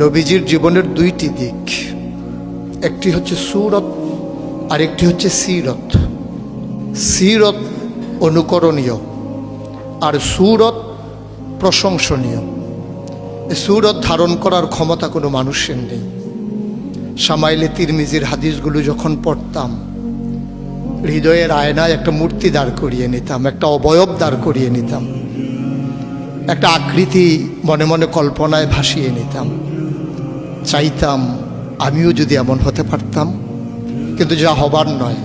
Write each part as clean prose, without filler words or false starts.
নবীজির জীবনের দুইটি দিক, একটি হচ্ছে সুরত আর একটি হচ্ছে সিরত। সিরত অনুকরণীয় আর সুরত প্রশংসনীয়। সুরত ধারণ করার ক্ষমতা কোনো মানুষের নেই। শামাইলে তিরমিজির হাদিসগুলো যখন পড়তাম, হৃদয়ের আয়নায় একটা মূর্তি দাঁড় করিয়ে নিতাম, একটা অবয়ব দাঁড় করিয়ে নিতাম, একটা আকৃতি মনে মনে কল্পনায় ভাসিয়ে নিতাম। চাইতাম আমিও যদি এমন হতে পারতাম, কিন্তু যা হবার নয়।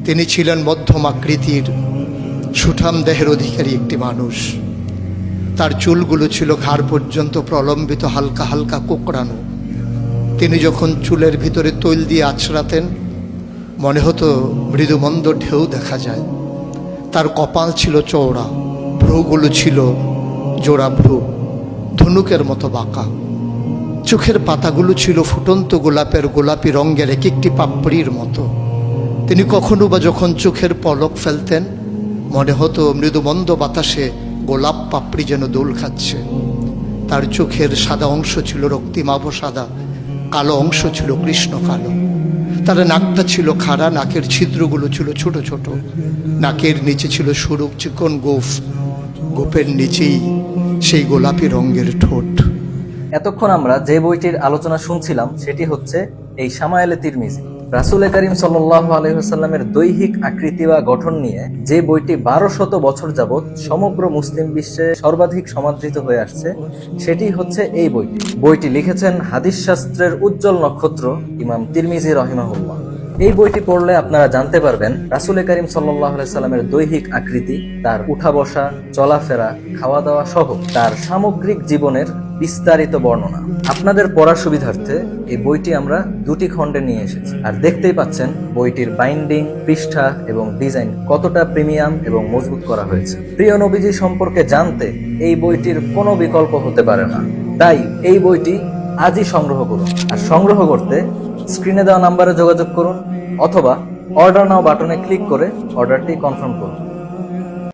তিনি ছিলেন মধ্যম আকৃতির সুঠাম দেহের অধিকারী একটি মানুষ। তার চুলগুলো ছিল ঘাড় পর্যন্ত প্রলম্বিত, হালকা হালকা কোঁকড়ানো। তিনি যখন চুলের ভিতরে তৈল দিয়ে আছড়াতেন, মনে হতো মৃদুমন্দ ঢেউ দেখা যায়। তার কপাল ছিল চওড়া, ভ্রুগুলো ছিল জোড়া ভ্রু, ধনুকের মতো বাঁকা। চোখের পাতাগুলো ছিল ফুটন্ত গোলাপের গোলাপি রঙের এক একটি পাপড়ির মতো। তিনি কখনো বা যখন চোখের পলক ফেলতেন, মনে হতো মৃদুমন্দ বাতাসে গোলাপ পাপড়ি যেন দোল খাচ্ছে। তার চোখের সাদা অংশ ছিল রক্তিমাভ সাদা, কালো অংশ ছিল কৃষ্ণ কালো। তার নাকটা ছিল খাড়া, নাকের ছিদ্রগুলো ছিল ছোট ছোট। নাকের নিচে ছিল সরু চিকন গোঁফ, গোঁফের নিচেই সেই গোলাপি রঙের ঠোঁট। এতক্ষণ আমরা যে বইটির আলোচনা শুনছিলাম সেটি হচ্ছে এই শামায়েলে তিরমিজি। রাসূল করিম সাল্লাল্লাহু আলাইহি ওয়াসাল্লামের দৈহিক আকৃতি বা গঠন নিয়ে যে বইটি 1200 বছর যাবত সমগ্র মুসলিম বিশ্বে সর্বাধিক সমাদৃত হয়ে আসছে, সেটি হচ্ছে এই বইটি। বইটি লিখেছেন হাদিস শাস্ত্রের উজ্জ্বল নক্ষত্র ইমাম তিরমিজি রাহিমাহুল্লাহ। এই বইটি পড়লে আপনারা জানতে পারবেন রাসূল করিম সাল্লাল্লাহু আলাইহি সাল্লামের দৈহিক আকৃতি, তার উঠা বসা, চলাফেরা, খাওয়া দাওয়া সহ তার সামগ্রিক জীবনের বিস্তারিত বর্ণনা। আপনাদের পড়ার সুবিধার্থে এই বইটি আমরা দুটি খণ্ডে নিয়ে এসেছি। আর দেখতেই পাচ্ছেন বইটির বাইন্ডিং, পৃষ্ঠা এবং ডিজাইন কতটা প্রিমিয়াম এবং মজবুত করা হয়েছে। প্রিয় নবীজি সম্পর্কে জানতে এই বইটির কোনো বিকল্প হতে পারে না। তাই এই বইটি আজই সংগ্রহ করুন। আর সংগ্রহ করতে স্ক্রিনে দেওয়া নাম্বারে যোগাযোগ করুন অথবা অর্ডার নাও বাটনে ক্লিক করে অর্ডারটি কনফার্ম করুন।